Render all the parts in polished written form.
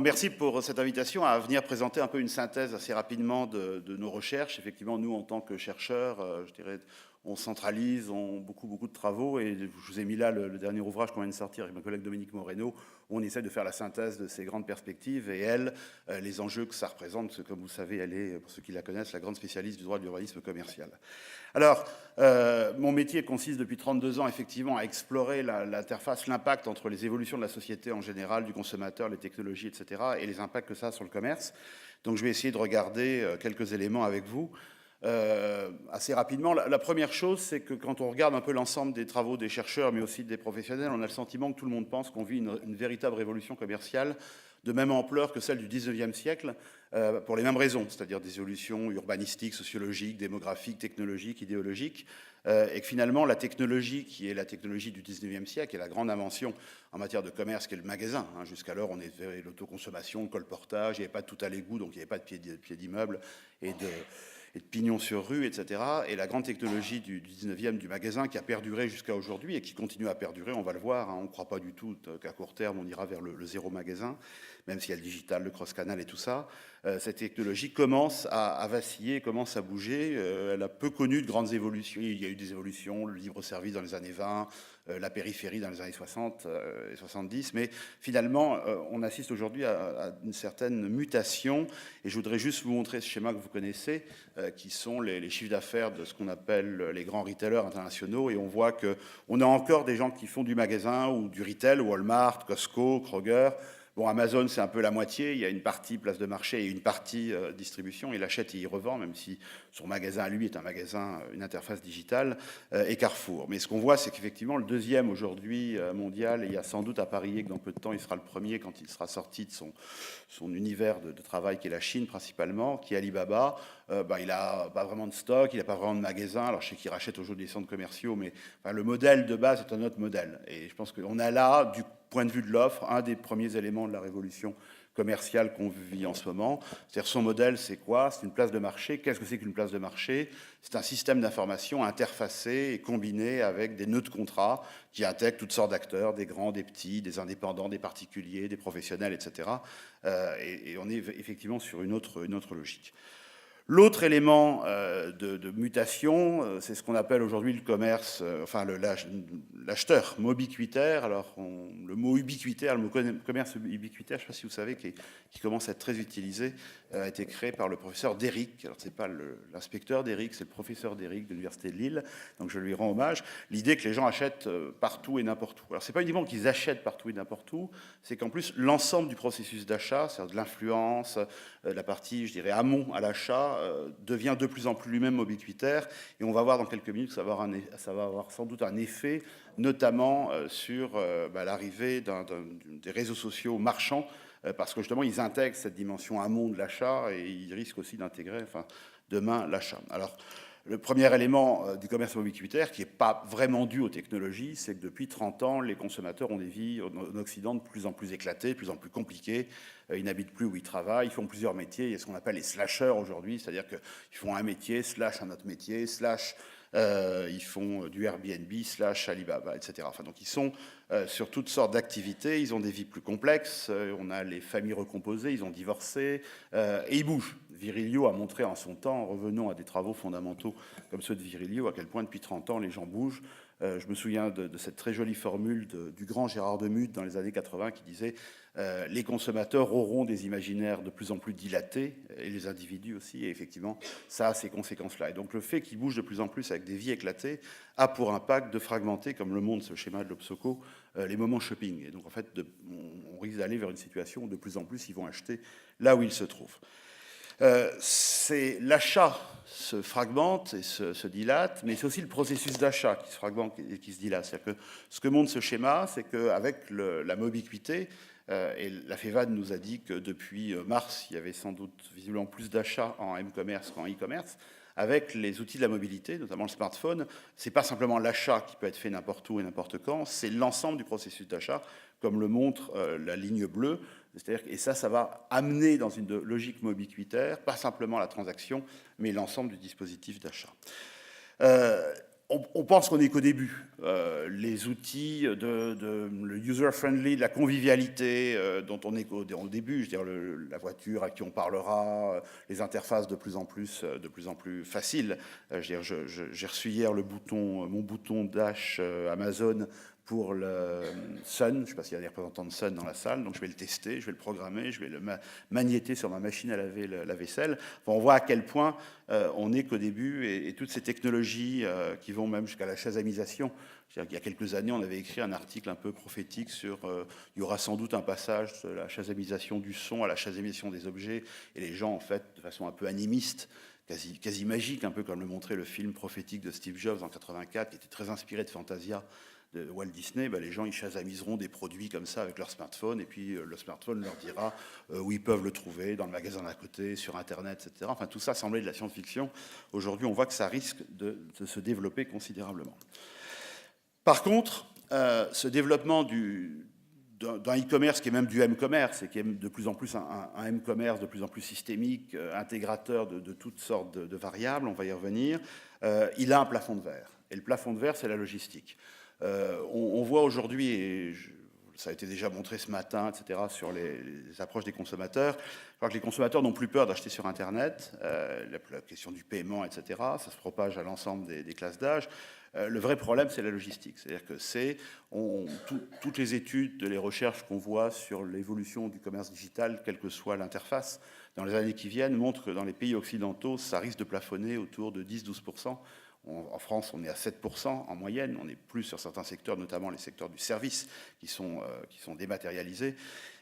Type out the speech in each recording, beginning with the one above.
merci pour cette invitation à venir présenter un peu une synthèse assez rapidement de nos recherches. Effectivement, nous, en tant que chercheurs, je dirais, on centralise, on beaucoup de travaux, et je vous ai mis là le dernier ouvrage qu'on vient de sortir avec ma collègue Dominique Moreno, où on essaie de faire la synthèse de ces grandes perspectives, et elle, les enjeux que ça représente, parce que comme vous savez, elle est, pour ceux qui la connaissent, la grande spécialiste du droit de l'urbanisme commercial. Alors, mon métier consiste depuis 32 ans, effectivement, à explorer l'interface, l'impact entre les évolutions de la société en général, du consommateur, les technologies, etc., et les impacts que ça a sur le commerce. Donc, je vais essayer de regarder quelques éléments avec vous. Assez rapidement, la première chose, c'est que quand on regarde un peu l'ensemble des travaux des chercheurs, mais aussi des professionnels, on a le sentiment que tout le monde pense qu'on vit une véritable révolution commerciale de même ampleur que celle du 19e siècle, pour les mêmes raisons, c'est-à-dire des évolutions urbanistiques, sociologiques, démographiques, technologiques, idéologiques, et que finalement la technologie, qui est la technologie du 19e siècle, est la grande invention en matière de commerce, qui est le magasin. Jusqu'alors, on avait l'autoconsommation, le colportage, il n'y avait pas de tout à l'égout, donc il n'y avait pas de pied d'immeuble et de pignon sur rue, etc. Et la grande technologie du 19e, du magasin, qui a perduré jusqu'à aujourd'hui et qui continue à perdurer, on va le voir, on ne croit pas du tout qu'à court terme, on ira vers le zéro magasin, même s'il y a le digital, le cross-canal et tout ça. Cette technologie commence à vaciller, commence à bouger. Elle a peu connu de grandes évolutions. Il y a eu des évolutions, le libre-service dans les années 20, la périphérie dans les années 60 et 70, mais finalement, on assiste aujourd'hui à une certaine mutation, et je voudrais juste vous montrer ce schéma que vous connaissez, qui sont les chiffres d'affaires de ce qu'on appelle les grands retailers internationaux, et on voit qu'on a encore des gens qui font du magasin ou du retail, Walmart, Costco, Kroger. Bon, Amazon, c'est un peu la moitié. Il y a une partie place de marché et une partie distribution. Il achète et il revend, même si son magasin à lui est un magasin, une interface digitale, et Carrefour. Mais ce qu'on voit, c'est qu'effectivement, le deuxième aujourd'hui mondial, et il y a sans doute à parier que dans peu de temps, il sera le premier quand il sera sorti de son univers de travail, qui est la Chine principalement, qui est Alibaba. Il n'a pas vraiment de stock, il n'a pas vraiment de magasin. Alors, je sais qu'il rachète aujourd'hui des centres commerciaux, mais le modèle de base est un autre modèle. Et je pense qu'on a là, du point de vue de l'offre, un des premiers éléments de la révolution commerciale qu'on vit en ce moment. C'est-à-dire, son modèle, c'est quoi? C'est une place de marché. Qu'est-ce que c'est qu'une place de marché? C'est un système d'information interfacé et combiné avec des nœuds de contrat qui intègrent toutes sortes d'acteurs, des grands, des petits, des indépendants, des particuliers, des professionnels, etc. Et on est effectivement sur une autre logique. L'autre élément de mutation, c'est ce qu'on appelle aujourd'hui le commerce, l'acheteur ubiquitaire. Alors, le mot ubiquitaire, le mot commerce ubiquitaire, je ne sais pas si vous savez, qui commence à être très utilisé, a été créé par le professeur Derrick. Alors, ce n'est pas l'inspecteur Derrick, c'est le professeur Derrick de l'Université de Lille, donc je lui rends hommage. L'idée que les gens achètent partout et n'importe où. Alors, ce n'est pas uniquement qu'ils achètent partout et n'importe où, c'est qu'en plus, l'ensemble du processus d'achat, c'est-à-dire de l'influence, la partie, je dirais, amont à l'achat, devient de plus en plus lui-même ubiquitaire, et on va voir dans quelques minutes que ça va avoir sans doute un effet, notamment sur l'arrivée des réseaux sociaux marchands, parce que justement ils intègrent cette dimension amont de l'achat, et ils risquent aussi d'intégrer demain l'achat. Alors, le premier élément du commerce ubiquitaire, qui n'est pas vraiment dû aux technologies, c'est que depuis 30 ans, les consommateurs ont des vies en Occident de plus en plus éclatées, de plus en plus compliquées. Ils n'habitent plus où ils travaillent, ils font plusieurs métiers. Il y a ce qu'on appelle les slasheurs aujourd'hui, c'est-à-dire qu'ils font un métier, slash un autre métier, slash ils font du Airbnb, slash Alibaba, etc. Donc ils sont sur toutes sortes d'activités, ils ont des vies plus complexes, on a les familles recomposées, ils ont divorcé, et ils bougent. Virilio a montré en son temps, revenons à des travaux fondamentaux comme ceux de Virilio, à quel point depuis 30 ans les gens bougent. Je me souviens de cette très jolie formule du grand Gérard Demuth dans les années 80 qui disait les consommateurs auront des imaginaires de plus en plus dilatés, et les individus aussi, et effectivement, ça a ces conséquences-là. Et donc le fait qu'ils bougent de plus en plus avec des vies éclatées a pour impact de fragmenter, comme le montre ce schéma de l'Obsoco, les moments shopping. Et donc en fait, on risque d'aller vers une situation où de plus en plus ils vont acheter là où ils se trouvent. L'achat se fragmente et se dilate, mais c'est aussi le processus d'achat qui se fragmente et qui se dilate. C'est-à-dire que ce que montre ce schéma, c'est qu'avec la mobilité, et la FEVAD nous a dit que depuis mars, il y avait sans doute visiblement plus d'achats en m-commerce qu'en e-commerce. Avec les outils de la mobilité, notamment le smartphone, c'est pas simplement l'achat qui peut être fait n'importe où et n'importe quand, c'est l'ensemble du processus d'achat, comme le montre la ligne bleue. C'est-à-dire, et ça va amener dans une logique ubiquitaire, pas simplement la transaction, mais l'ensemble du dispositif d'achat. on pense qu'on n'est qu'au début. Les outils le user-friendly, de la convivialité dont on est au début, je veux dire la voiture à qui on parlera, les interfaces de plus en plus faciles. J'ai reçu hier mon bouton Dash Amazon pour le Sun. Je ne sais pas s'il y a des représentants de Sun dans la salle, donc je vais le tester, je vais le programmer, je vais le magnéter sur ma machine à laver la vaisselle. Enfin, on voit à quel point on n'est qu'au début et toutes ces technologies qui vont même jusqu'à la chasamisation. Il y a quelques années, on avait écrit un article un peu prophétique sur il y aura sans doute un passage de la chasamisation du son à la chasamisation des objets, et les gens, en fait, de façon un peu animiste, quasi magique, un peu comme le montrait le film prophétique de Steve Jobs en 84, qui était très inspiré de Fantasia de Walt Disney. Les gens, ils chasamiseront des produits comme ça avec leur smartphone, et puis le smartphone leur dira où ils peuvent le trouver, dans le magasin d'à côté, sur Internet, etc. Enfin, tout ça semblait de la science-fiction. Aujourd'hui, on voit que ça risque de se développer considérablement. Par contre, ce développement d'un e-commerce qui est même du m-commerce et qui est de plus en plus un m-commerce de plus en plus systémique, intégrateur de toutes sortes de variables, on va y revenir, il a un plafond de verre. Et le plafond de verre, c'est la logistique. On voit aujourd'hui, et ça a été déjà montré ce matin, etc., sur les approches des consommateurs, je crois que les consommateurs n'ont plus peur d'acheter sur Internet, la question du paiement, etc., ça se propage à l'ensemble des classes d'âge. Le vrai problème, c'est la logistique. C'est-à-dire que toutes les études, les recherches qu'on voit sur l'évolution du commerce digital, quelle que soit l'interface, dans les années qui viennent, montrent que dans les pays occidentaux, ça risque de plafonner autour de 10-12%. En France, on est à 7% en moyenne. On est plus sur certains secteurs, notamment les secteurs du service, qui sont dématérialisés.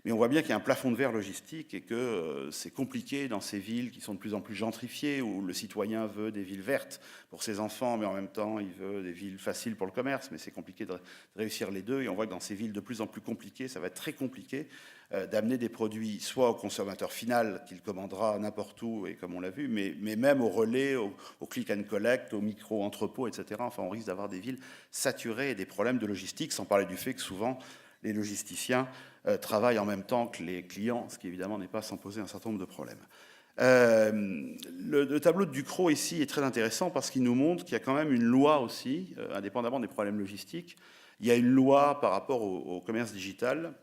Mais on voit bien qu'il y a un plafond de verre logistique et que c'est compliqué dans ces villes qui sont de plus en plus gentrifiées, où le citoyen veut des villes vertes pour ses enfants, mais en même temps, il veut des villes faciles pour le commerce. Mais c'est compliqué de réussir les deux. Et on voit que dans ces villes de plus en plus compliquées, ça va être très compliqué d'amener des produits soit au consommateur final, qu'il commandera n'importe où, et comme on l'a vu, mais même au relais, au click and collect, au micro-entrepôt, etc. Enfin, on risque d'avoir des villes saturées et des problèmes de logistique, sans parler du fait que souvent, les logisticiens travaillent en même temps que les clients, ce qui évidemment n'est pas sans poser un certain nombre de problèmes. Le tableau de Ducrot ici est très intéressant parce qu'il nous montre qu'il y a quand même une loi aussi, indépendamment des problèmes logistiques, il y a une loi par rapport au commerce digital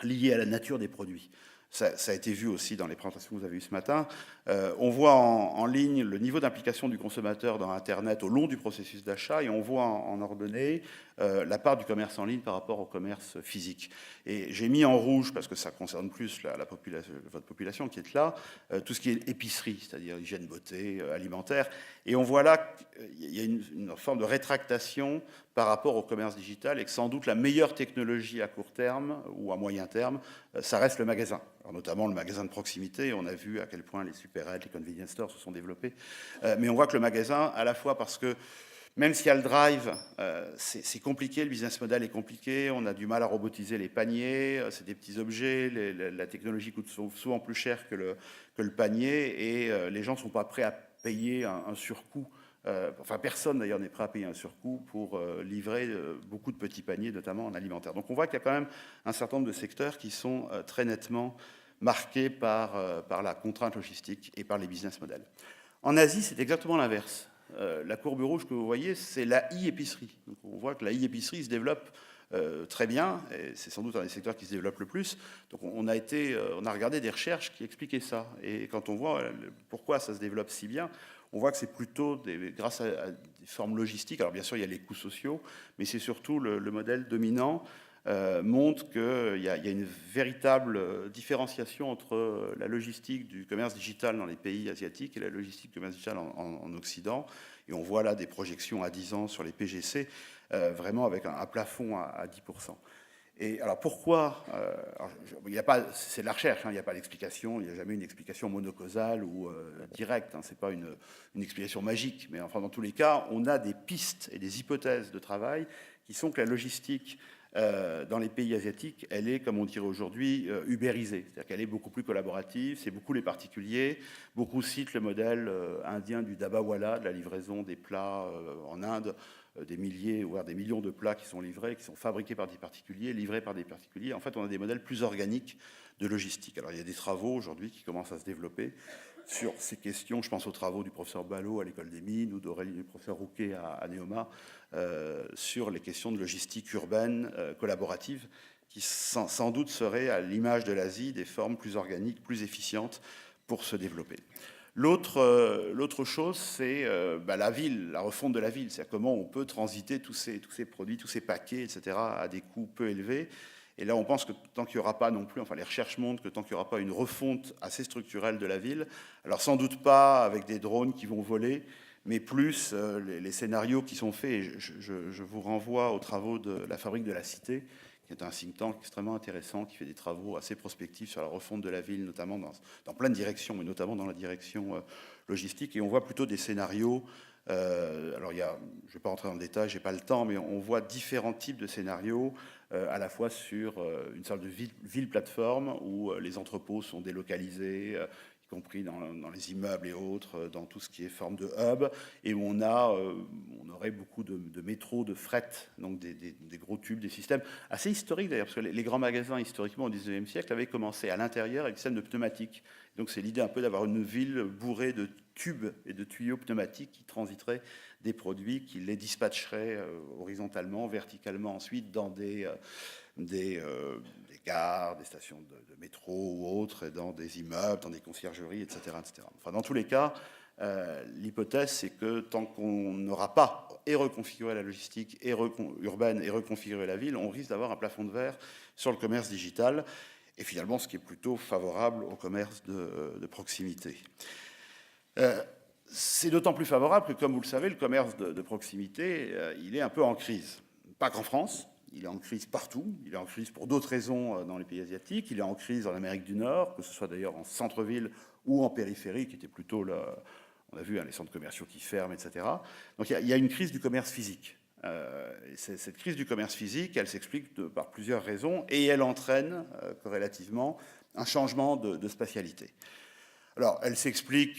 liée à la nature des produits. Ça a été vu aussi dans les présentations que vous avez eues ce matin. On voit en ligne le niveau d'implication du consommateur dans Internet au long du processus d'achat, et on voit en ordonnée la part du commerce en ligne par rapport au commerce physique. Et j'ai mis en rouge, parce que ça concerne plus votre population qui est là, tout ce qui est épicerie, c'est-à-dire hygiène, beauté, alimentaire. Et on voit là qu'il y a une forme de rétractation par rapport au commerce digital, et que sans doute la meilleure technologie à court terme ou à moyen terme, ça reste le magasin. Alors notamment le magasin de proximité, on a vu à quel point les supérettes, les convenience stores se sont développés. Mais on voit que le magasin, à la fois parce que même s'il y a le drive, c'est compliqué, le business model est compliqué, on a du mal à robotiser les paniers, c'est des petits objets, la technologie coûte souvent plus cher que le panier, et les gens ne sont pas prêts à payer un surcoût. Enfin, personne d'ailleurs n'est prêt à payer un surcoût pour livrer beaucoup de petits paniers, notamment en alimentaire. Donc on voit qu'il y a quand même un certain nombre de secteurs qui sont très nettement marqués par la contrainte logistique et par les business models. En Asie, c'est exactement l'inverse. La courbe rouge que vous voyez, c'est la e-épicerie. Donc on voit que la e-épicerie se développe très bien, et c'est sans doute un des secteurs qui se développe le plus. Donc on a regardé des recherches qui expliquaient ça. Et quand on voit pourquoi ça se développe si bien, on voit que c'est plutôt grâce à des formes logistiques. Alors bien sûr, il y a les coûts sociaux, mais c'est surtout le modèle dominant montre qu'il y a une véritable différenciation entre la logistique du commerce digital dans les pays asiatiques et la logistique du commerce digital en Occident. Et on voit là des projections à 10 ans sur les PGC, vraiment avec un plafond à 10%. Et alors pourquoi c'est de la recherche, il n'y a pas d'explication, il n'y a jamais une explication monocausale ou directe, ce n'est pas une explication magique, mais enfin dans tous les cas, on a des pistes et des hypothèses de travail qui sont que la logistique dans les pays asiatiques, elle est, comme on dirait aujourd'hui, ubérisée, c'est-à-dire qu'elle est beaucoup plus collaborative, c'est beaucoup les particuliers, beaucoup citent le modèle indien du dabawala, de la livraison des plats en Inde, des milliers, voire des millions de plats qui sont livrés, qui sont fabriqués par des particuliers, livrés par des particuliers. En fait, on a des modèles plus organiques de logistique. Alors, il y a des travaux aujourd'hui qui commencent à se développer, sur ces questions. Je pense aux travaux du professeur Ballot à l'École des Mines ou du professeur Rouquet à Neoma sur les questions de logistique urbaine collaborative qui sans doute seraient, à l'image de l'Asie, des formes plus organiques, plus efficientes pour se développer. L'autre chose, c'est la ville, la refonte de la ville. C'est-à-dire comment on peut transiter tous ces produits, tous ces paquets, etc., à des coûts peu élevés. Et là, on pense que tant qu'il n'y aura pas non plus, enfin les recherches montrent que tant qu'il n'y aura pas une refonte assez structurelle de la ville, alors sans doute pas avec des drones qui vont voler, mais plus les scénarios qui sont faits. Et je vous renvoie aux travaux de la Fabrique de la Cité, qui est un think tank extrêmement intéressant, qui fait des travaux assez prospectifs sur la refonte de la ville, notamment dans plein de directions, mais notamment dans la direction logistique. Et on voit plutôt des scénarios. Alors, je ne vais pas rentrer dans le détail, je n'ai pas le temps, mais on voit différents types de scénarios, à la fois sur une sorte de ville-plateforme où les entrepôts sont délocalisés, y compris dans les immeubles et autres, dans tout ce qui est forme de hub, et où on aurait beaucoup de métro, de fret, donc des gros tubes, des systèmes assez historiques d'ailleurs, parce que les grands magasins, historiquement, au 19e siècle, avaient commencé à l'intérieur avec des systèmes de pneumatiques. Donc c'est l'idée un peu d'avoir une ville bourrée de tubes et de tuyaux pneumatiques qui transiteraient des produits, qui les dispatcheraient horizontalement, verticalement ensuite dans des gares, des stations de métro ou autres, dans des immeubles, dans des conciergeries, etc., etc. Enfin, dans tous les cas, l'hypothèse, c'est que tant qu'on n'aura pas reconfiguré la logistique urbaine et reconfiguré la ville, on risque d'avoir un plafond de verre sur le commerce digital, et finalement, ce qui est plutôt favorable au commerce de proximité. C'est d'autant plus favorable que, comme vous le savez, le commerce de proximité, il est un peu en crise. Pas qu'en France, il est en crise partout. Il est en crise pour d'autres raisons dans les pays asiatiques. Il est en crise en Amérique du Nord, que ce soit d'ailleurs en centre-ville ou en périphérie, qui était plutôt, on a vu, les centres commerciaux qui ferment, etc. Donc il y a une crise du commerce physique. Et cette crise du commerce physique, elle s'explique par plusieurs raisons et elle entraîne corrélativement un changement de spatialité. Alors, elle s'explique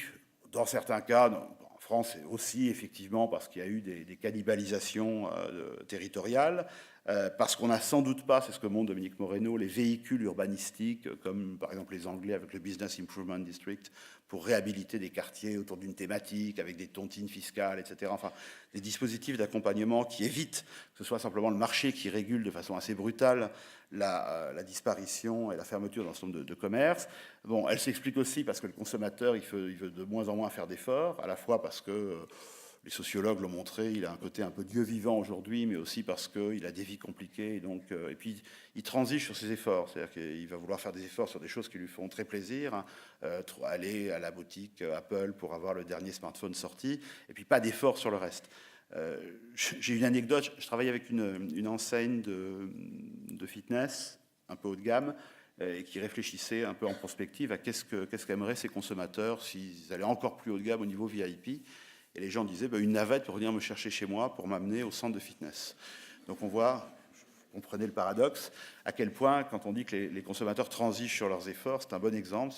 dans certains cas, en France aussi effectivement parce qu'il y a eu des cannibalisations territoriales, parce qu'on n'a sans doute pas, c'est ce que montre Dominique Moreno, les véhicules urbanistiques, comme par exemple les Anglais avec le Business Improvement District, pour réhabiliter des quartiers autour d'une thématique, avec des tontines fiscales, etc. Enfin, des dispositifs d'accompagnement qui évitent que ce soit simplement le marché qui régule de façon assez brutale la disparition et la fermeture d'un certain nombre de commerces. Bon, elle s'explique aussi parce que le consommateur, il veut de moins en moins faire d'efforts, à la fois parce que les sociologues l'ont montré, il a un côté un peu Dieu vivant aujourd'hui, mais aussi parce qu'il a des vies compliquées. Et puis, il transige sur ses efforts. C'est-à-dire qu'il va vouloir faire des efforts sur des choses qui lui font très plaisir, aller à la boutique Apple pour avoir le dernier smartphone sorti, et puis pas d'efforts sur le reste. J'ai une anecdote, je travaille avec une enseigne de fitness, un peu haut de gamme, et qui réfléchissait un peu en prospective à qu'est-ce qu'aimeraient ces consommateurs s'ils allaient encore plus haut de gamme au niveau VIP. Et les gens disaient une navette pour venir me chercher chez moi, pour m'amener au centre de fitness. Donc on voit, vous comprenez le paradoxe, à quel point, quand on dit que les consommateurs transigent sur leurs efforts, c'est un bon exemple.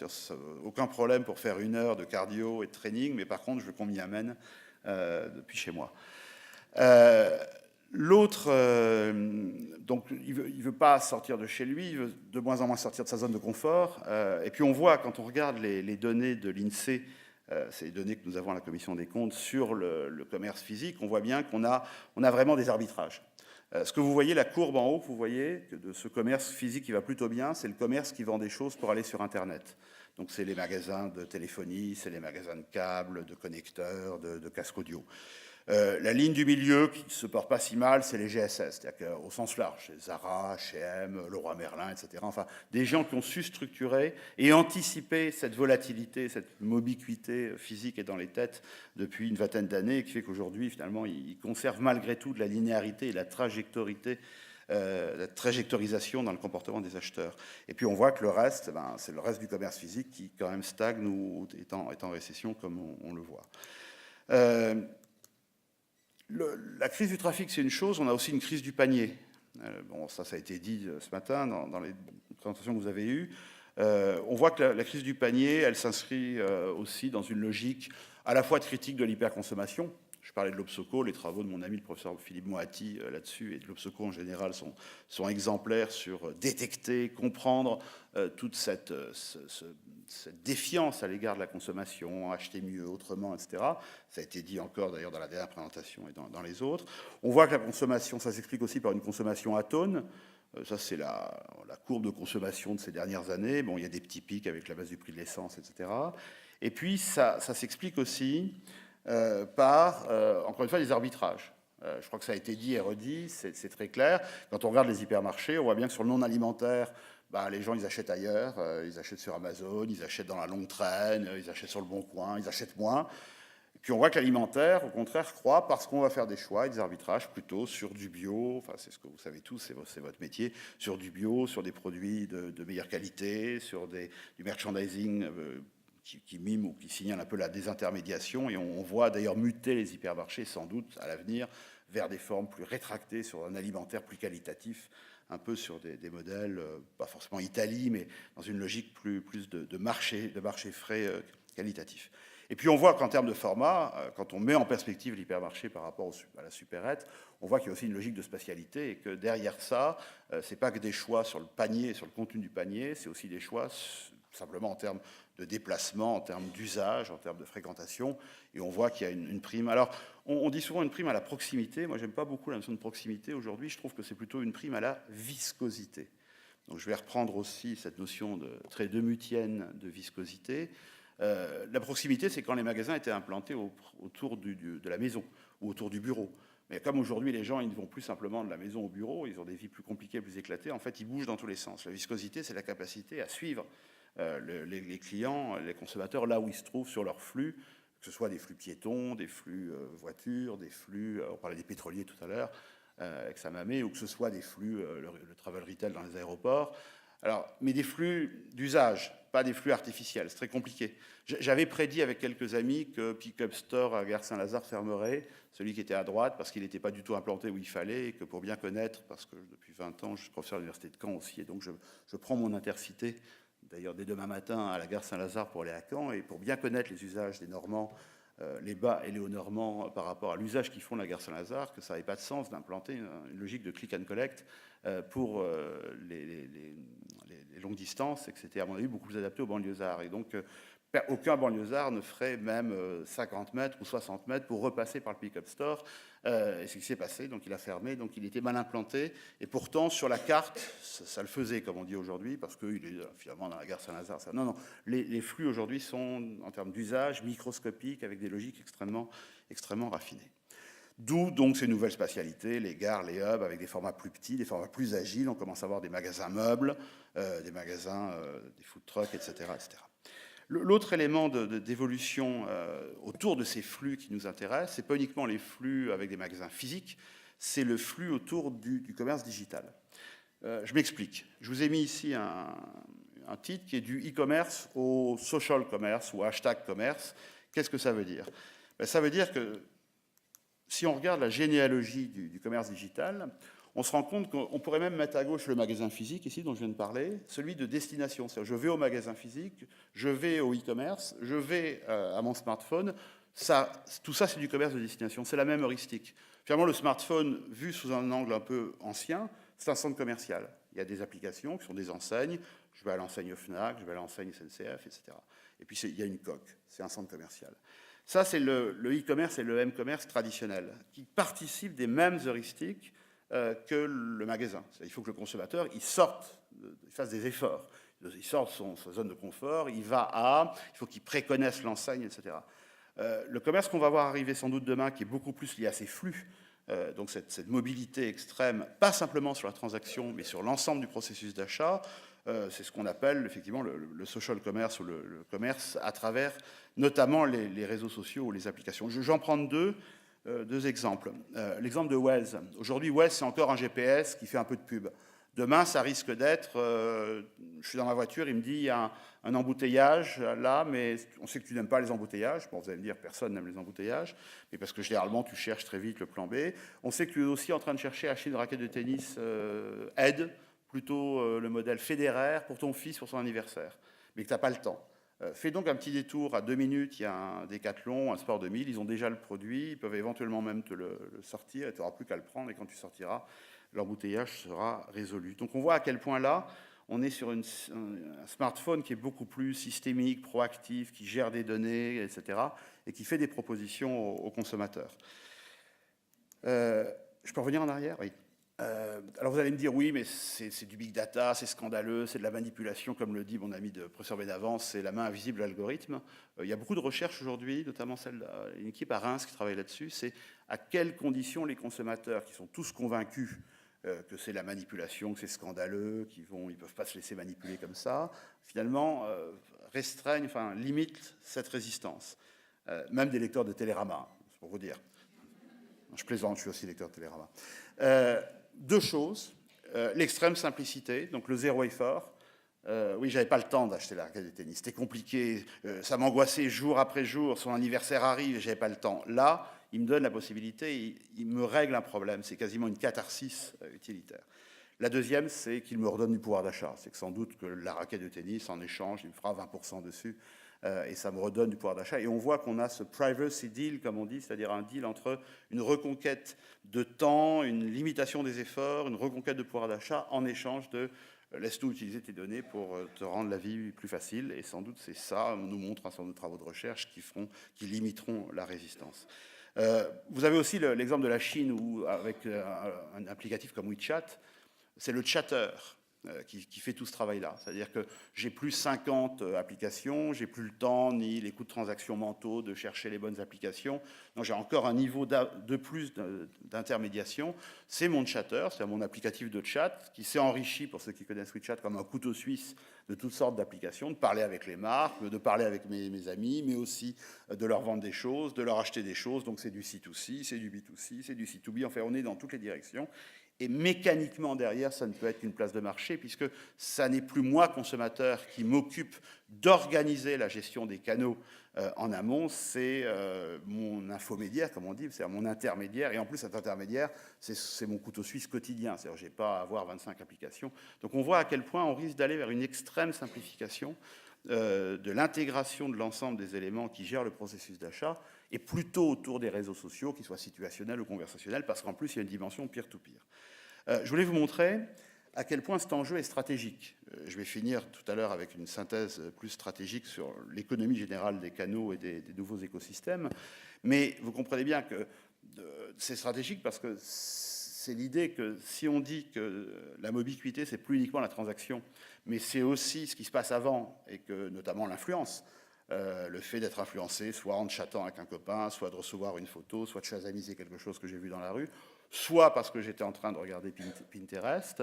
Aucun problème pour faire 1 heure de cardio et de training, mais par contre, je veux qu'on m'y amène depuis chez moi. L'autre, donc il veut pas sortir de chez lui, il veut de moins en moins sortir de sa zone de confort. Et puis on voit, quand on regarde les données de l'INSEE, c'est les données que nous avons à la Commission des comptes sur le commerce physique, on voit bien qu'on a vraiment des arbitrages. Ce que vous voyez, la courbe en haut, vous voyez que de ce commerce physique qui va plutôt bien, c'est le commerce qui vend des choses pour aller sur Internet. Donc c'est les magasins de téléphonie, c'est les magasins de câbles, de connecteurs, de casques audio. La ligne du milieu qui ne se porte pas si mal, c'est les GSS, c'est-à-dire qu'au sens large, Zara, H&M, Leroy Merlin, etc. Enfin, des gens qui ont su structurer et anticiper cette volatilité, cette mobiquité physique et dans les têtes depuis une vingtaine d'années, qui fait qu'aujourd'hui, finalement, ils conservent malgré tout de la linéarité et de la trajectorisation dans le comportement des acheteurs. Et puis on voit que le reste, c'est le reste du commerce physique qui quand même stagne ou est en récession, comme on le voit. La crise du trafic, c'est une chose, on a aussi une crise du panier. Bon, ça a été dit ce matin dans les présentations que vous avez eues. On voit que la crise du panier, elle s'inscrit aussi dans une logique à la fois de critique de l'hyperconsommation. Je parlais de l'Obsoco, les travaux de mon ami le professeur Philippe Moati là-dessus, et de l'Obsoco en général, sont exemplaires sur détecter, comprendre toute cette défiance à l'égard de la consommation, acheter mieux, autrement, etc. Ça a été dit encore d'ailleurs dans la dernière présentation et dans les autres. On voit que la consommation, ça s'explique aussi par une consommation atone. Ça, c'est la courbe de consommation de ces dernières années. Bon, il y a des petits pics avec la baisse du prix de l'essence, etc. Et puis, ça s'explique aussi par, encore une fois, des arbitrages. Je crois que ça a été dit et redit, c'est très clair. Quand on regarde les hypermarchés, on voit bien que sur le non alimentaire, les gens, ils achètent ailleurs, ils achètent sur Amazon, ils achètent dans la longue traîne, ils achètent sur le Bon Coin, ils achètent moins. Et puis on voit que l'alimentaire, au contraire, croît parce qu'on va faire des choix et des arbitrages plutôt sur du bio, enfin c'est ce que vous savez tous, c'est votre métier, sur du bio, sur des produits de meilleure qualité, sur du merchandising qui mime ou qui signale un peu la désintermédiation. Et on voit d'ailleurs muter les hypermarchés sans doute à l'avenir vers des formes plus rétractées sur un alimentaire plus qualitatif, un peu sur des modèles, pas forcément Italie, mais dans une logique plus de marché frais qualitatif. Et puis on voit qu'en termes de format, quand on met en perspective l'hypermarché par rapport à la supérette, on voit qu'il y a aussi une logique de spatialité et que derrière ça, c'est pas que des choix sur le panier, sur le contenu du panier, c'est aussi des choix simplement en termes de déplacement, en termes d'usage, en termes de fréquentation, et on voit qu'il y a une prime. Alors, on dit souvent une prime à la proximité. Moi, j'aime pas beaucoup la notion de proximité. Aujourd'hui, je trouve que c'est plutôt une prime à la viscosité. Donc, je vais reprendre aussi cette notion très demutienne de viscosité. La proximité, c'est quand les magasins étaient implantés autour de la maison ou autour du bureau. Mais comme aujourd'hui, les gens, ils ne vont plus simplement de la maison au bureau, ils ont des vies plus compliquées, plus éclatées, en fait, ils bougent dans tous les sens. La viscosité, c'est la capacité à suivre les clients, les consommateurs, là où ils se trouvent sur leur flux, que ce soit des flux piétons, des flux voitures, des flux, on parlait des pétroliers tout à l'heure, avec Samamé, ou que ce soit des flux, le travel retail dans les aéroports. Alors, mais des flux d'usage, pas des flux artificiels, c'est très compliqué. J'avais prédit avec quelques amis que Pick-up Store à Gare Saint-Lazare fermerait, celui qui était à droite, parce qu'il n'était pas du tout implanté où il fallait, et que pour bien connaître, parce que depuis 20 ans, je suis professeur à l'université de Caen aussi, et donc je prends mon intercité, d'ailleurs dès demain matin, à la Gare Saint-Lazare pour aller à Caen, et pour bien connaître les usages des Normands, les bas et les hauts Normands par rapport à l'usage qu'ils font de la Gare Saint-Lazare, que ça n'avait pas de sens d'implanter une logique de click and collect pour les longues distances, et que c'était à mon avis beaucoup plus adapté aux banlieusards. Et donc aucun banlieusard ne ferait même 50 mètres ou 60 mètres pour repasser par le pick-up store. Et c'est ce qui s'est passé, donc il a fermé, donc il était mal implanté. Et pourtant, sur la carte, ça le faisait, comme on dit aujourd'hui, parce qu'il est finalement dans la gare Saint-Lazare. Non, les flux aujourd'hui sont, en termes d'usage, microscopiques, avec des logiques extrêmement raffinées. D'où donc ces nouvelles spatialités, les gares, les hubs, avec des formats plus petits, des formats plus agiles. On commence à avoir des magasins meubles, des magasins, des food trucks, etc. etc. L'autre élément d'évolution autour de ces flux qui nous intéressent, c'est pas uniquement les flux avec des magasins physiques, c'est le flux autour du commerce digital. Je m'explique. Je vous ai mis ici un titre qui est du e-commerce au social commerce ou hashtag commerce. Qu'est-ce que ça veut dire? Ça veut dire que si on regarde la généalogie du commerce digital, on se rend compte qu'on pourrait même mettre à gauche le magasin physique, ici, dont je viens de parler, celui de destination. C'est-à-dire, je vais au magasin physique, je vais au e-commerce, je vais à mon smartphone. Tout ça, c'est du commerce de destination. C'est la même heuristique. Finalement, le smartphone, vu sous un angle un peu ancien, c'est un centre commercial. Il y a des applications qui sont des enseignes. Je vais à l'enseigne Fnac, je vais à l'enseigne SNCF, etc. Et puis, il y a une coque. C'est un centre commercial. Ça, c'est le e-commerce et le m-commerce traditionnel, qui participent des mêmes heuristiques que le magasin. Il faut que le consommateur, il fasse des efforts. Il sort de sa zone de confort, il faut qu'il préconnaisse l'enseigne, etc. Le commerce qu'on va voir arriver sans doute demain, qui est beaucoup plus lié à ces flux, donc cette mobilité extrême, pas simplement sur la transaction, mais sur l'ensemble du processus d'achat, c'est ce qu'on appelle effectivement le social commerce ou le commerce à travers notamment les réseaux sociaux ou les applications. J'en prends deux exemples. L'exemple de Waze. Aujourd'hui, Waze, c'est encore un GPS qui fait un peu de pub. Demain, ça risque d'être, je suis dans ma voiture, il me dit, il y a un embouteillage là, mais on sait que tu n'aimes pas les embouteillages. Bon, vous allez me dire, personne n'aime les embouteillages, mais parce que généralement, tu cherches très vite le plan B. On sait que tu es aussi en train de chercher à acheter une raquette de tennis Ed, plutôt le modèle Federer, pour ton fils, pour son anniversaire, mais que tu n'as pas le temps. Fais donc un petit détour, à 2 minutes, il y a un Décathlon, un Sport 2000, ils ont déjà le produit, ils peuvent éventuellement même te le sortir, et tu n'auras plus qu'à le prendre, et quand tu sortiras, l'embouteillage sera résolu. Donc on voit à quel point là, on est sur un smartphone qui est beaucoup plus systémique, proactif, qui gère des données, etc., et qui fait des propositions aux consommateurs. Je peux revenir en arrière? Oui. Alors vous allez me dire, oui, mais c'est du big data, c'est scandaleux, c'est de la manipulation, comme le dit mon ami de professeur Benavent, c'est la main invisible de l'algorithme. Il y a beaucoup de recherches aujourd'hui, notamment une équipe à Reims qui travaille là-dessus, c'est à quelles conditions les consommateurs, qui sont tous convaincus que c'est la manipulation, que c'est scandaleux, qu'ils ne peuvent pas se laisser manipuler comme ça, finalement restreignent, enfin limitent cette résistance. Même des lecteurs de Télérama, c'est pour vous dire. Je plaisante, je suis aussi lecteur de Télérama. Deux choses, l'extrême simplicité, donc le zéro effort. Oui, j'avais pas le temps d'acheter la raquette de tennis, c'était compliqué, ça m'angoissait jour après jour, son anniversaire arrive et j'avais pas le temps. Là, il me donne la possibilité, il me règle un problème, c'est quasiment une catharsis utilitaire. La deuxième, c'est qu'il me redonne du pouvoir d'achat. C'est que sans doute que la raquette de tennis, en échange, il me fera 20% dessus. Et ça me redonne du pouvoir d'achat. Et on voit qu'on a ce privacy deal, comme on dit, c'est-à-dire un deal entre une reconquête de temps, une limitation des efforts, une reconquête de pouvoir d'achat en échange de laisse-nous utiliser tes données pour te rendre la vie plus facile. Et sans doute c'est ça, on nous montre un certain nombre de travaux de recherche qui limiteront la résistance. Vous avez aussi l'exemple de la Chine où, avec un applicatif comme WeChat, c'est le chatter qui fait tout ce travail-là. C'est-à-dire que j'ai plus 50 applications, j'ai plus le temps ni les coûts de transaction mentaux de chercher les bonnes applications. Donc j'ai encore un niveau de plus d'intermédiation. C'est mon chatter, c'est mon applicatif de chat qui s'est enrichi, pour ceux qui connaissent WeChat, comme un couteau suisse de toutes sortes d'applications, de parler avec les marques, de parler avec mes amis, mais aussi de leur vendre des choses, de leur acheter des choses. Donc c'est du C2C, c'est du B2C, c'est du C2B. Enfin, on est dans toutes les directions. Et mécaniquement derrière, ça ne peut être qu'une place de marché, puisque ça n'est plus moi, consommateur, qui m'occupe d'organiser la gestion des canaux en amont, c'est mon infomédiaire, comme on dit, c'est mon intermédiaire, et en plus cet intermédiaire, c'est mon couteau suisse quotidien, c'est-à-dire que je n'ai pas à avoir 25 applications. Donc on voit à quel point on risque d'aller vers une extrême simplification de l'intégration de l'ensemble des éléments qui gèrent le processus d'achat, et plutôt autour des réseaux sociaux, qu'ils soient situationnels ou conversationnels, parce qu'en plus, il y a une dimension peer-to-peer. Je voulais vous montrer à quel point cet enjeu est stratégique. Je vais finir tout à l'heure avec une synthèse plus stratégique sur l'économie générale des canaux et des nouveaux écosystèmes, mais vous comprenez bien que c'est stratégique parce que c'est l'idée que si on dit que la mobilité, c'est plus uniquement la transaction, mais c'est aussi ce qui se passe avant, et que notamment l'influence, le fait d'être influencé, soit en chattant avec un copain, soit de recevoir une photo, soit de chasamiser quelque chose que j'ai vu dans la rue, soit parce que j'étais en train de regarder Pinterest.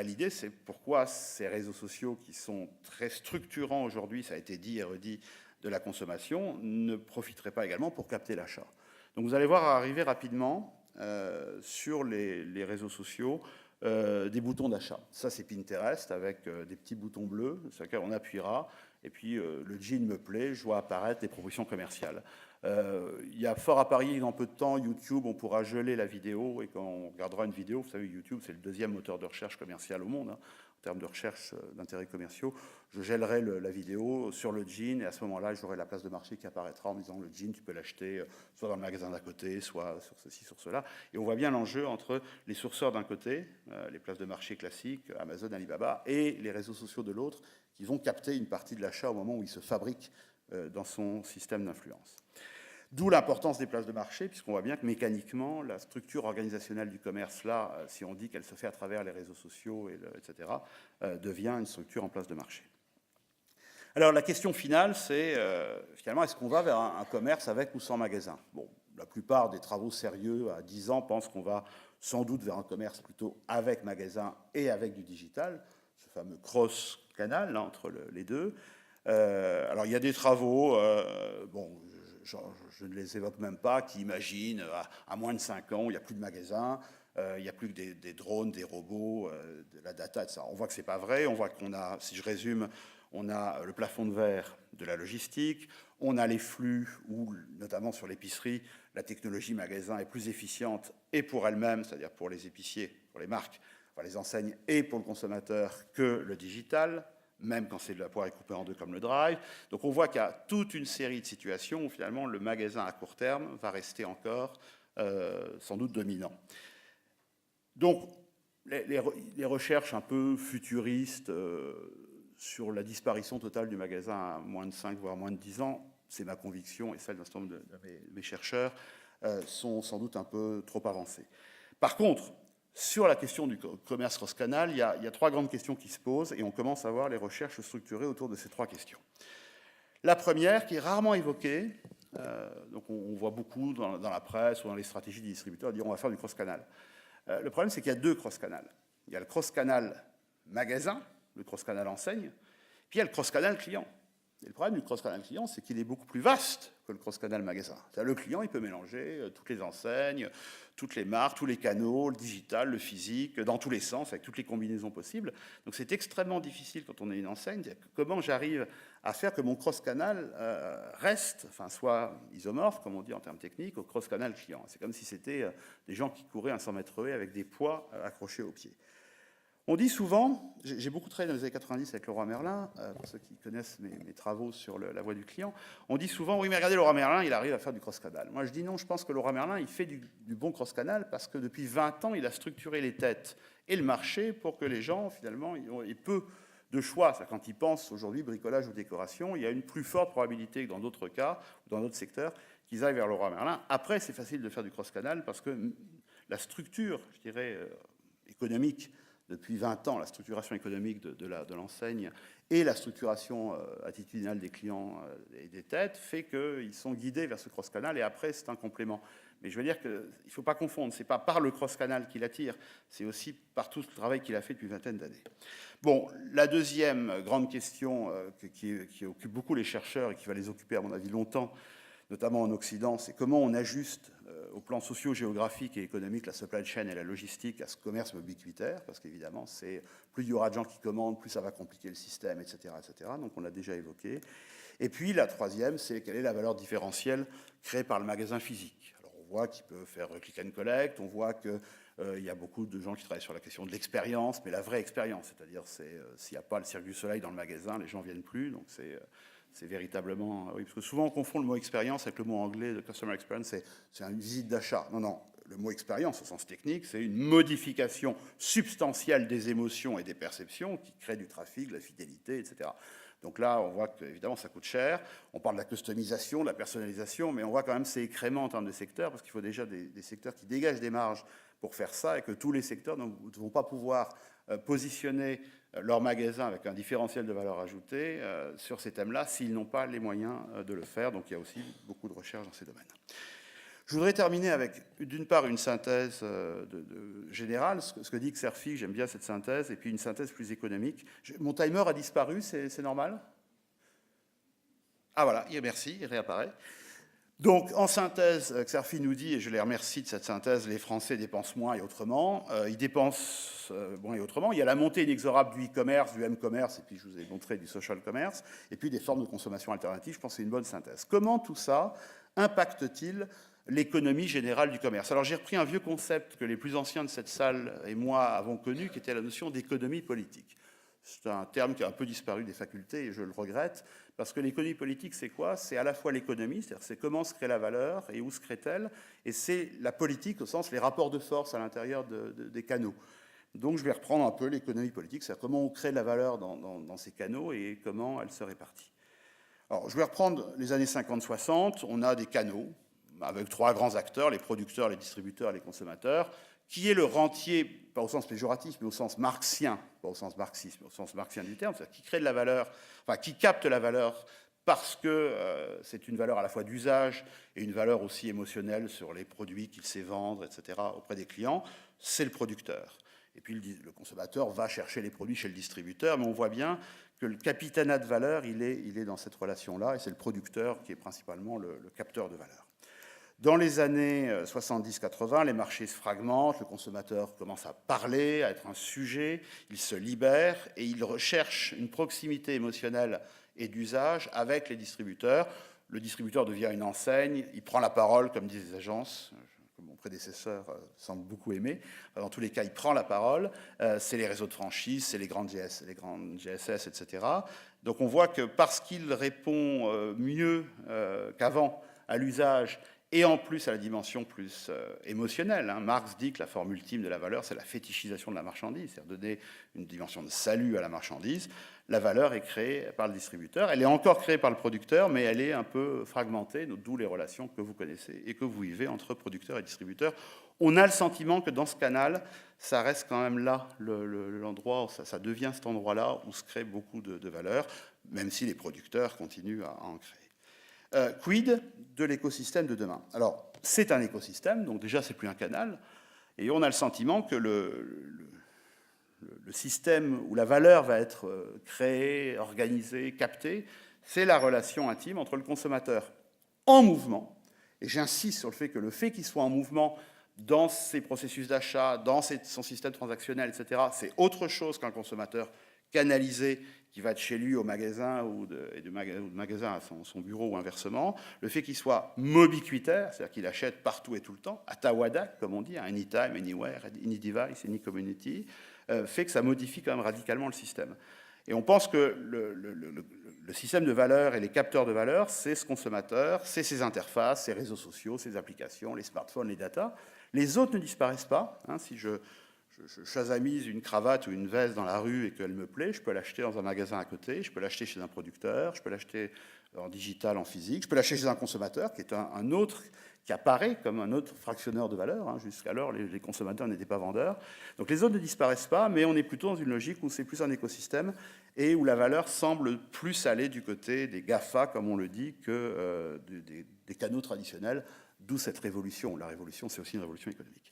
L'idée, c'est pourquoi ces réseaux sociaux qui sont très structurants aujourd'hui, ça a été dit et redit, de la consommation, ne profiteraient pas également pour capter l'achat. Donc vous allez voir arriver rapidement sur les réseaux sociaux des boutons d'achat. Ça, c'est Pinterest avec des petits boutons bleus sur lesquels on appuiera. Et puis, le jean me plaît, je vois apparaître des propositions commerciales. Il y a fort à parier que dans peu de temps, YouTube, on pourra geler la vidéo. Et quand on regardera une vidéo, vous savez, YouTube, c'est le deuxième moteur de recherche commercial au monde, hein, en termes de recherche d'intérêts commerciaux. Je gèlerai la vidéo sur le jean, et à ce moment-là, j'aurai la place de marché qui apparaîtra en me disant, le jean, tu peux l'acheter soit dans le magasin d'à côté, soit sur ceci, sur cela. Et on voit bien l'enjeu entre les sourceurs d'un côté, les places de marché classiques, Amazon, Alibaba, et les réseaux sociaux de l'autre, qui vont capter une partie de l'achat au moment où il se fabrique dans son système d'influence. D'où l'importance des places de marché, puisqu'on voit bien que mécaniquement, la structure organisationnelle du commerce, là, si on dit qu'elle se fait à travers les réseaux sociaux, etc., devient une structure en place de marché. Alors la question finale, c'est finalement, est-ce qu'on va vers un commerce avec ou sans magasin? Bon, la plupart des travaux sérieux à 10 ans pensent qu'on va sans doute vers un commerce plutôt avec magasin et avec du digital, ce fameux cross-canal entre les deux. Alors il y a des travaux, je ne les évoque même pas, qui imaginent à moins de 5 ans, il n'y a plus de magasins, il n'y a plus que des drones, des robots, de la data, etc. On voit que ce n'est pas vrai, on voit qu'on a, si je résume, on a le plafond de verre de la logistique, on a les flux où, notamment sur l'épicerie, la technologie magasin est plus efficiente et pour elle-même, c'est-à-dire pour les épiciers, pour les marques, pour les enseignes et pour le consommateur que le digital. même quand la poire est coupée en deux comme le drive. Donc on voit qu'il y a toute une série de situations où finalement le magasin à court terme va rester encore sans doute dominant. Donc les recherches un peu futuristes sur la disparition totale du magasin à moins de 5 voire moins de 10 ans, c'est ma conviction et celle d'un certain nombre de mes chercheurs, sont sans doute un peu trop avancées. Par contre, sur la question du commerce cross-canal, il y a trois grandes questions qui se posent et on commence à voir les recherches structurées autour de ces trois questions. La première, qui est rarement évoquée, donc on voit beaucoup dans la presse ou dans les stratégies des distributeurs dire on va faire du cross-canal. Le problème, c'est qu'il y a deux cross-canal. Il y a le cross-canal magasin, le cross-canal enseigne, puis il y a le cross-canal client. Et le problème du cross-canal client, c'est qu'il est beaucoup plus vaste que le cross-canal magasin. C'est-à-dire le client, il peut mélanger toutes les enseignes, toutes les marques, tous les canaux, le digital, le physique, dans tous les sens, avec toutes les combinaisons possibles. Donc c'est extrêmement difficile quand on est une enseigne. Comment j'arrive à faire que mon cross-canal reste, enfin soit isomorphe, comme on dit en termes techniques, au cross-canal client. C'est comme si c'était des gens qui couraient un 100 mètres haies avec des poids accrochés aux pieds. On dit souvent, j'ai beaucoup travaillé dans les années 90 avec Leroy Merlin, pour ceux qui connaissent mes travaux sur la voie du client, on dit souvent, oui mais regardez Leroy Merlin, il arrive à faire du cross-canal. Moi je dis non, je pense que Leroy Merlin, il fait du bon cross-canal parce que depuis 20 ans, il a structuré les têtes et le marché pour que les gens, finalement, aient peu de choix. Quand ils pensent aujourd'hui bricolage ou décoration, il y a une plus forte probabilité que dans d'autres cas, ou dans d'autres secteurs, qu'ils aillent vers Leroy Merlin. Après, c'est facile de faire du cross-canal parce que la structure, je dirais, économique, depuis 20 ans, la structuration économique de l'enseigne et la structuration attitudinale des clients et des têtes fait qu'ils sont guidés vers ce cross-canal et après, c'est un complément. Mais je veux dire qu'il ne faut pas confondre, ce n'est pas par le cross-canal qu'il attire, c'est aussi par tout le travail qu'il a fait depuis une vingtaine d'années. Bon, la deuxième grande question qui occupe beaucoup les chercheurs et qui va les occuper, à mon avis, longtemps, notamment en Occident, c'est comment on ajuste au plan socio-géographique et économique la supply chain et la logistique à ce commerce ubiquitaire, parce qu'évidemment, plus il y aura de gens qui commandent, plus ça va compliquer le système, etc., etc. Donc on l'a déjà évoqué. Et puis la troisième, c'est quelle est la valeur différentielle créée par le magasin physique. Alors on voit qu'il peut faire click and collect, on voit qu'il y a beaucoup de gens qui travaillent sur la question de l'expérience, mais la vraie expérience, c'est-à-dire s'il n'y a pas le Cirque du Soleil dans le magasin, les gens ne viennent plus, donc c'est véritablement... Oui, parce que souvent, on confond le mot expérience avec le mot anglais de customer experience, c'est une visite d'achat. Non, non, le mot expérience, au sens technique, c'est une modification substantielle des émotions et des perceptions qui crée du trafic, de la fidélité, etc. Donc là, on voit qu'évidemment, ça coûte cher. On parle de la customisation, de la personnalisation, mais on voit quand même c'est écrémant en termes de secteurs, parce qu'il faut déjà des secteurs qui dégagent des marges pour faire ça, et que tous les secteurs ne vont pas pouvoir positionner leur magasin avec un différentiel de valeur ajoutée sur ces thèmes-là s'ils n'ont pas les moyens de le faire. Donc il y a aussi beaucoup de recherche dans ces domaines. Je voudrais terminer avec, d'une part, une synthèse générale, ce que dit Xerfi, j'aime bien cette synthèse, et puis une synthèse plus économique. Mon timer a disparu, c'est normal? Ah voilà, merci, il réapparaît. Donc, en synthèse, Xerfi nous dit, et je les remercie de cette synthèse, les Français dépensent moins et autrement. Ils dépensent moins et autrement. Il y a la montée inexorable du e-commerce, du m-commerce, et puis je vous ai montré du social commerce, et puis des formes de consommation alternatives. Je pense que c'est une bonne synthèse. Comment tout ça impacte-t-il l'économie générale du commerce? Alors, j'ai repris un vieux concept que les plus anciens de cette salle et moi avons connu, qui était la notion d'économie politique. C'est un terme qui a un peu disparu des facultés, et je le regrette, parce que l'économie politique, c'est quoi? C'est à la fois l'économie, c'est-à-dire c'est comment se crée la valeur et où se crée-t-elle, et c'est la politique au sens les rapports de force à l'intérieur des canaux. Donc je vais reprendre un peu l'économie politique, c'est-à-dire comment on crée la valeur dans ces canaux et comment elle se répartit. Alors je vais reprendre les années 50-60, on a des canaux avec trois grands acteurs, les producteurs, les distributeurs et les consommateurs, qui est le rentier, pas au sens péjoratif, mais au sens marxien, pas au sens marxiste, mais au sens marxien du terme, c'est-à-dire qui crée de la valeur, enfin qui capte la valeur parce que c'est une valeur à la fois d'usage et une valeur aussi émotionnelle sur les produits qu'il sait vendre, etc., auprès des clients, c'est le producteur. Et puis le consommateur va chercher les produits chez le distributeur, mais on voit bien que le capitanat de valeur, il est dans cette relation-là, et c'est le producteur qui est principalement le capteur de valeur. Dans les années 70-80, les marchés se fragmentent, le consommateur commence à parler, à être un sujet, il se libère et il recherche une proximité émotionnelle et d'usage avec les distributeurs. Le distributeur devient une enseigne, il prend la parole, comme disent les agences, comme mon prédécesseur semble beaucoup aimer. Dans tous les cas, il prend la parole. C'est les réseaux de franchise, c'est les grandes GSS, etc. Donc on voit que parce qu'il répond mieux qu'avant à l'usage et en plus à la dimension plus émotionnelle. Marx dit que la forme ultime de la valeur, c'est la fétichisation de la marchandise, c'est-à-dire donner une dimension de salut à la marchandise. La valeur est créée par le distributeur, elle est encore créée par le producteur, mais elle est un peu fragmentée, d'où les relations que vous connaissez et que vous vivez entre producteur et distributeur. On a le sentiment que dans ce canal, ça reste quand même là, l'endroit, ça devient cet endroit-là où se crée beaucoup de valeur, même si les producteurs continuent à en créer. Quid de l'écosystème de demain? Alors, c'est un écosystème, donc déjà, c'est plus un canal, et on a le sentiment que le système où la valeur va être créée, organisée, captée, c'est la relation intime entre le consommateur en mouvement, et j'insiste sur le fait qu'il soit en mouvement dans ses processus d'achat, dans son système transactionnel, etc., c'est autre chose qu'un consommateur canalisé qui va de chez lui au magasin ou de magasin à son bureau ou inversement, le fait qu'il soit mobiquitaire, c'est-à-dire qu'il achète partout et tout le temps, atawada, comme on dit, anytime, anywhere, any device, any community, fait que ça modifie quand même radicalement le système. Et on pense que le système de valeur et les capteurs de valeur, c'est ce consommateur, c'est ses interfaces, ses réseaux sociaux, ses applications, les smartphones, les datas. Les autres ne disparaissent pas. Si je chasamise une cravate ou une veste dans la rue et qu'elle me plaît, je peux l'acheter dans un magasin à côté, je peux l'acheter chez un producteur, je peux l'acheter en digital, en physique, je peux l'acheter chez un consommateur qui est un autre, qui apparaît comme un autre fractionneur de valeur. Jusqu'alors, les consommateurs n'étaient pas vendeurs. Donc les autres ne disparaissent pas, mais on est plutôt dans une logique où c'est plus un écosystème et où la valeur semble plus aller du côté des GAFA, comme on le dit, que des canaux traditionnels, d'où cette révolution. La révolution, c'est aussi une révolution économique.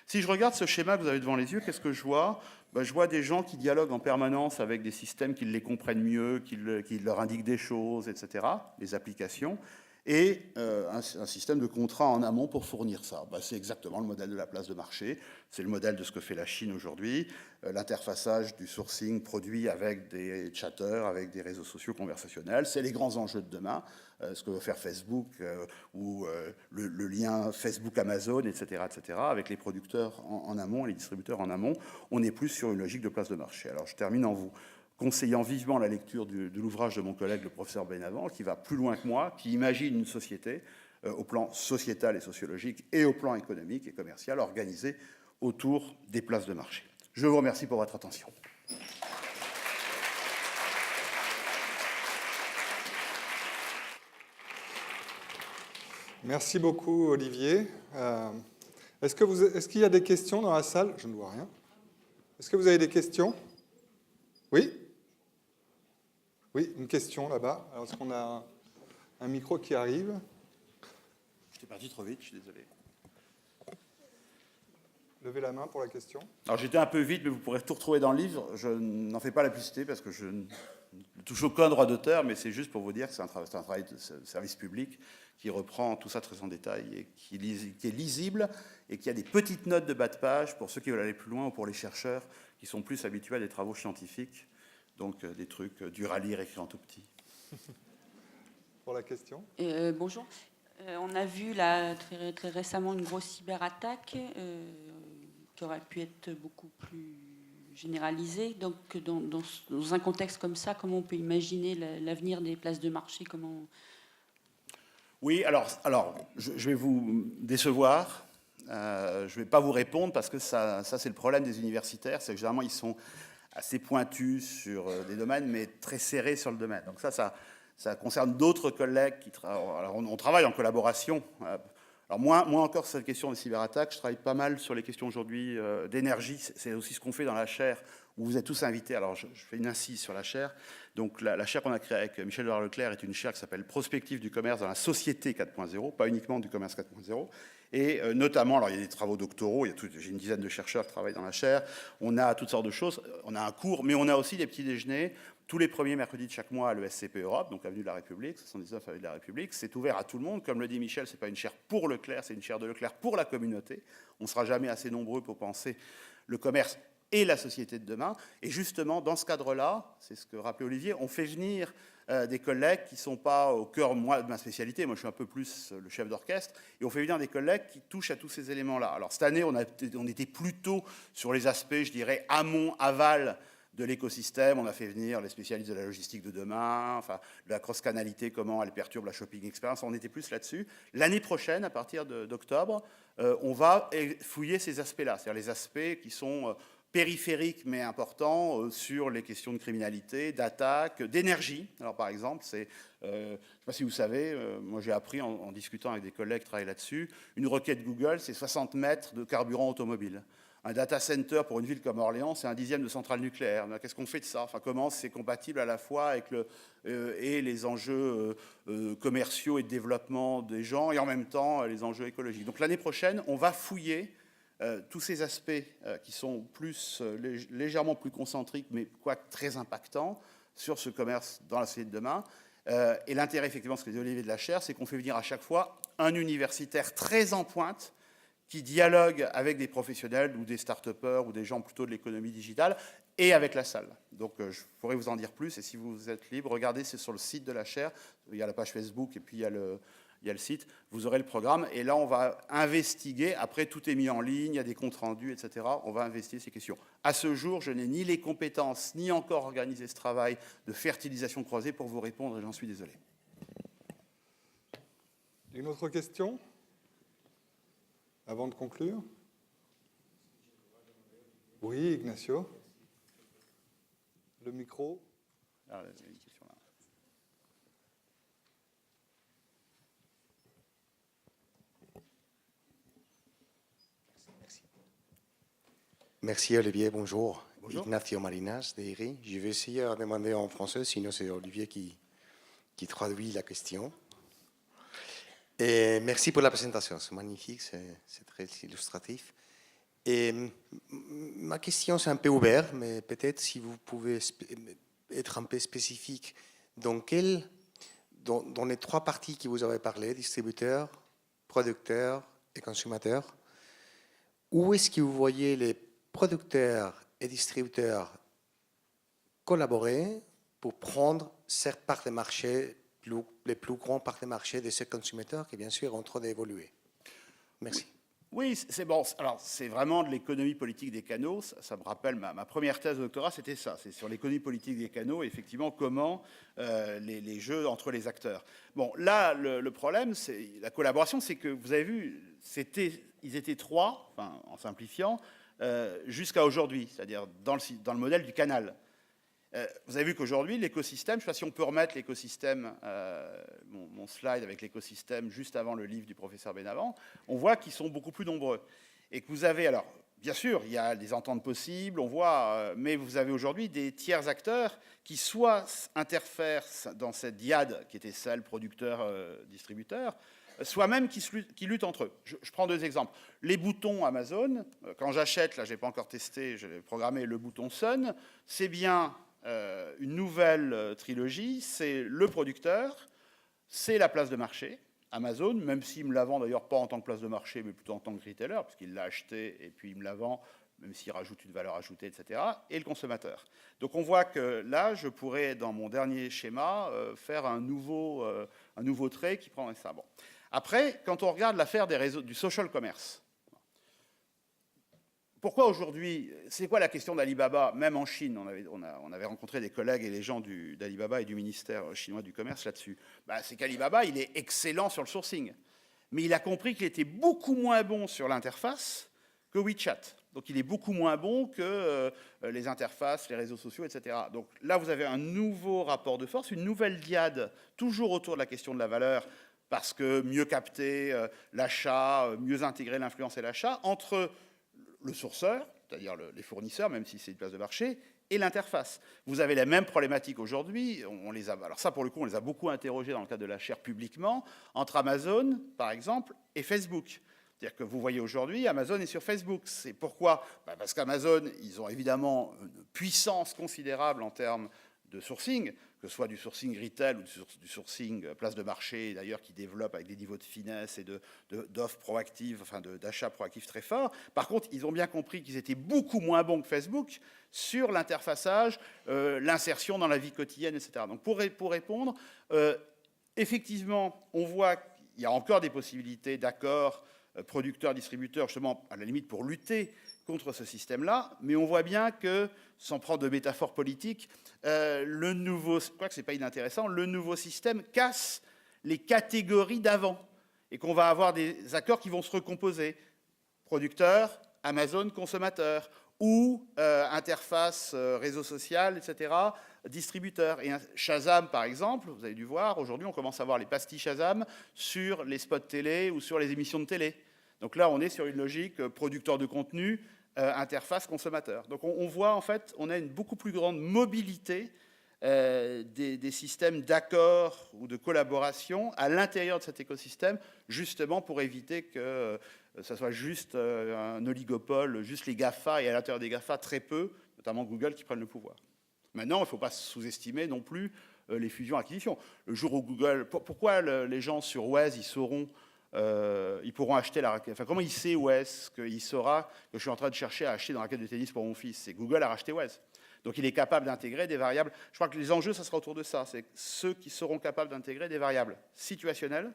Si je regarde ce schéma que vous avez devant les yeux, qu'est-ce que je vois? Je vois des gens qui dialoguent en permanence avec des systèmes qui les comprennent mieux, qui leur indiquent des choses, etc., les applications, et un système de contrat en amont pour fournir ça. C'est exactement le modèle de la place de marché, c'est le modèle de ce que fait la Chine aujourd'hui, l'interfaçage du sourcing produit avec des chatters, avec des réseaux sociaux conversationnels, c'est les grands enjeux de demain, ce que veut faire Facebook ou le lien Facebook-Amazon, etc., avec les producteurs en amont et les distributeurs en amont, on est plus sur une logique de place de marché. Alors je termine en vous conseillant vivement la lecture de l'ouvrage de mon collègue, le professeur Benavent, qui va plus loin que moi, qui imagine une société au plan sociétal et sociologique et au plan économique et commercial organisée autour des places de marché. Je vous remercie pour votre attention. Merci beaucoup, Olivier. Est-ce qu'il y a des questions dans la salle? Je ne vois rien. Est-ce que vous avez des questions? Oui? Oui, une question là-bas. Alors, est-ce qu'on a un micro qui arrive? J'étais parti trop vite, je suis désolé. Levez la main pour la question. Alors j'étais un peu vite, mais vous pourrez tout retrouver dans le livre. Je n'en fais pas la publicité parce que je ne touche aucun droit d'auteur, mais c'est juste pour vous dire que c'est un travail de service public qui reprend tout ça très en détail et qui est lisible et qui a des petites notes de bas de page pour ceux qui veulent aller plus loin ou pour les chercheurs qui sont plus habitués à des travaux scientifiques, donc des trucs durs à lire, écrits en tout petit. Pour la question. Bonjour. On a vu là, très récemment une grosse cyberattaque qui aurait pu être beaucoup plus généralisée. Donc, dans un contexte comme ça, comment on peut imaginer l'avenir des places de marché? Oui, alors je vais vous décevoir. Je ne vais pas vous répondre parce que ça c'est le problème des universitaires, c'est que généralement, ils sont assez pointus sur des domaines, mais très serrés sur le domaine. Donc ça concerne d'autres collègues qui travaillent. Alors on travaille en collaboration. Alors moi encore sur cette question des cyberattaques, je travaille pas mal sur les questions aujourd'hui d'énergie. C'est aussi ce qu'on fait dans la chaire où vous êtes tous invités. Alors je fais une incise sur la chaire. Donc la chaire qu'on a créée avec Michel Leclerc est une chaire qui s'appelle Prospective du commerce dans la société 4.0, pas uniquement du commerce 4.0. Et notamment, alors il y a des travaux doctoraux, j'ai une dizaine de chercheurs qui travaillent dans la chaire, on a toutes sortes de choses, on a un cours, mais on a aussi des petits déjeuners tous les premiers mercredis de chaque mois à l'ESCP Europe, donc avenue de la République, 79 avenue de la République. C'est ouvert à tout le monde. Comme le dit Michel, ce n'est pas une chaire pour Leclerc, c'est une chaire de Leclerc pour la communauté. On ne sera jamais assez nombreux pour penser le commerce et la société de demain. Et justement, dans ce cadre-là, c'est ce que rappelait Olivier, on fait venir des collègues qui ne sont pas au cœur, moi, de ma spécialité. Moi, je suis un peu plus le chef d'orchestre. Et on fait venir des collègues qui touchent à tous ces éléments-là. Alors, cette année, on était plutôt sur les aspects, je dirais, amont, aval de l'écosystème. On a fait venir les spécialistes de la logistique de demain, enfin, de la cross-canalité, comment elle perturbe la shopping experience. On était plus là-dessus. L'année prochaine, à partir d'octobre, on va fouiller ces aspects-là, c'est-à-dire les aspects qui sont périphériques mais importants sur les questions de criminalité, d'attaque, d'énergie. Alors par exemple, je ne sais pas si vous savez, moi j'ai appris en discutant avec des collègues qui travaillent là-dessus, une requête Google, c'est 60 mètres de carburant automobile. Un data center pour une ville comme Orléans, c'est 1/10 de centrale nucléaire. Qu'est-ce qu'on fait de ça? Enfin, comment c'est compatible à la fois avec et les enjeux commerciaux et de développement des gens et en même temps les enjeux écologiques. Donc l'année prochaine, on va fouiller tous ces aspects qui sont légèrement plus concentriques, mais quoique très impactants sur ce commerce dans la société de demain. Et l'intérêt, effectivement, ce que dit Olivier de la Chaire, c'est qu'on fait venir à chaque fois un universitaire très en pointe qui dialogue avec des professionnels ou des start-upers ou des gens plutôt de l'économie digitale et avec la salle. Donc je pourrais vous en dire plus et si vous êtes libre, regardez, c'est sur le site de la chaire, il y a la page Facebook et puis il y a le site, vous aurez le programme et là on va investiguer, après tout est mis en ligne, il y a des comptes rendus, etc. On va investiguer ces questions. À ce jour, je n'ai ni les compétences, ni encore organisé ce travail de fertilisation croisée pour vous répondre et j'en suis désolé. Une autre question ? Avant de conclure? Oui, Ignacio. Le micro. Ah, il y a une question là. Merci Olivier, bonjour. Bonjour. Ignacio Marinas de IRI. Je vais essayer de demander en français, sinon c'est Olivier qui traduit la question. Et merci pour la présentation, c'est magnifique, c'est très illustratif. Et ma question, c'est un peu ouvert, mais peut-être si vous pouvez être un peu spécifique. Dans les trois parties que vous avez parlé, distributeurs, producteurs et consommateurs, où est-ce que vous voyez les producteurs et distributeurs collaborer pour prendre cette part des marchés, les plus grands parts des marchés de ces consommateurs qui, bien sûr, sont en train d'évoluer? Merci. Oui, c'est bon. Alors, c'est vraiment de l'économie politique des canaux. Ça me rappelle ma première thèse de doctorat, c'était ça. C'est sur l'économie politique des canaux, et effectivement, comment les jeux entre les acteurs. Bon, là, le problème, c'est la collaboration, c'est que, vous avez vu, ils étaient trois, enfin, en simplifiant, jusqu'à aujourd'hui, c'est-à-dire dans le modèle du canal. Vous avez vu qu'aujourd'hui, l'écosystème, je ne sais pas si on peut remettre l'écosystème, mon slide avec l'écosystème juste avant le livre du professeur Benavent, on voit qu'ils sont beaucoup plus nombreux. Et que vous avez, alors, bien sûr, il y a des ententes possibles, on voit, mais vous avez aujourd'hui des tiers acteurs qui soit interfèrent dans cette diade qui était celle producteur-distributeur, soit même qui luttent entre eux. Je prends deux exemples. Les boutons Amazon, quand j'achète, là, je n'ai pas encore testé, j'ai programmé le bouton Sun, c'est bien une nouvelle trilogie, c'est le producteur, c'est la place de marché, Amazon, même s'il me la vend d'ailleurs pas en tant que place de marché, mais plutôt en tant que retailer, puisqu'il l'a acheté et puis il me la vend, même s'il rajoute une valeur ajoutée, etc., et le consommateur. Donc on voit que là, je pourrais, dans mon dernier schéma, faire un nouveau trait qui prendrait ça. Bon. Après, quand on regarde l'affaire des réseaux, du social commerce, pourquoi aujourd'hui, c'est quoi la question d'Alibaba? Même en Chine, on avait rencontré des collègues et les gens d'Alibaba et du ministère chinois du commerce là-dessus. C'est qu'Alibaba, il est excellent sur le sourcing. Mais il a compris qu'il était beaucoup moins bon sur l'interface que WeChat. Donc il est beaucoup moins bon que les interfaces, les réseaux sociaux, etc. Donc là, vous avez un nouveau rapport de force, une nouvelle diade, toujours autour de la question de la valeur, parce que mieux capter l'achat, mieux intégrer l'influence et l'achat, entre le sourceur, c'est-à-dire les fournisseurs, même si c'est une place de marché, et l'interface. Vous avez les mêmes problématiques aujourd'hui. Alors ça, pour le coup, on les a beaucoup interrogés dans le cadre de la chaire publiquement, entre Amazon, par exemple, et Facebook. C'est-à-dire que vous voyez aujourd'hui, Amazon est sur Facebook. C'est pourquoi? Parce qu'Amazon, ils ont évidemment une puissance considérable en termes de sourcing, que ce soit du sourcing retail ou du sourcing place de marché, d'ailleurs, qui développe avec des niveaux de finesse et d'offres proactives, enfin d'achats proactifs très forts. Par contre, ils ont bien compris qu'ils étaient beaucoup moins bons que Facebook sur l'interfaçage, l'insertion dans la vie quotidienne, etc. Donc pour répondre, effectivement, on voit qu'il y a encore des possibilités d'accords producteurs-distributeurs, justement, à la limite, pour lutter contre ce système-là, mais on voit bien que, sans prendre de métaphore politique, le nouveau système casse les catégories d'avant, et qu'on va avoir des accords qui vont se recomposer. Producteurs, Amazon, consommateurs, ou interface réseau social, etc., distributeurs. Et Shazam, par exemple, vous avez dû voir, aujourd'hui, on commence à voir les pastilles Shazam sur les spots télé ou sur les émissions de télé. Donc là, on est sur une logique producteur de contenu, interface consommateur. Donc on voit, en fait, on a une beaucoup plus grande mobilité des systèmes d'accord ou de collaboration à l'intérieur de cet écosystème, justement pour éviter que ça soit juste un oligopole, juste les GAFA, et à l'intérieur des GAFA, très peu, notamment Google, qui prennent le pouvoir. Maintenant, il ne faut pas sous-estimer non plus les fusions-acquisitions. Le jour où Google... Pourquoi les gens sur Waze, ils pourront acheter la raquette. Enfin, comment il sait Waze qu'il saura que je suis en train de chercher à acheter une raquette de tennis pour mon fils? C'est Google a racheté Waze. Donc il est capable d'intégrer des variables. Je crois que les enjeux, ça sera autour de ça. C'est ceux qui seront capables d'intégrer des variables situationnelles,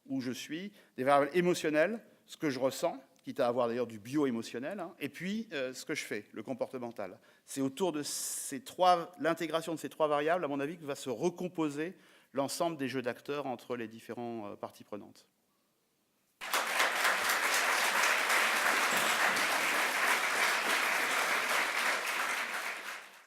où je suis, des variables émotionnelles, ce que je ressens, quitte à avoir d'ailleurs du bio-émotionnel, hein, et puis ce que je fais, le comportemental. C'est autour de l'intégration de ces trois variables, à mon avis, que va se recomposer l'ensemble des jeux d'acteurs entre les différentes parties prenantes.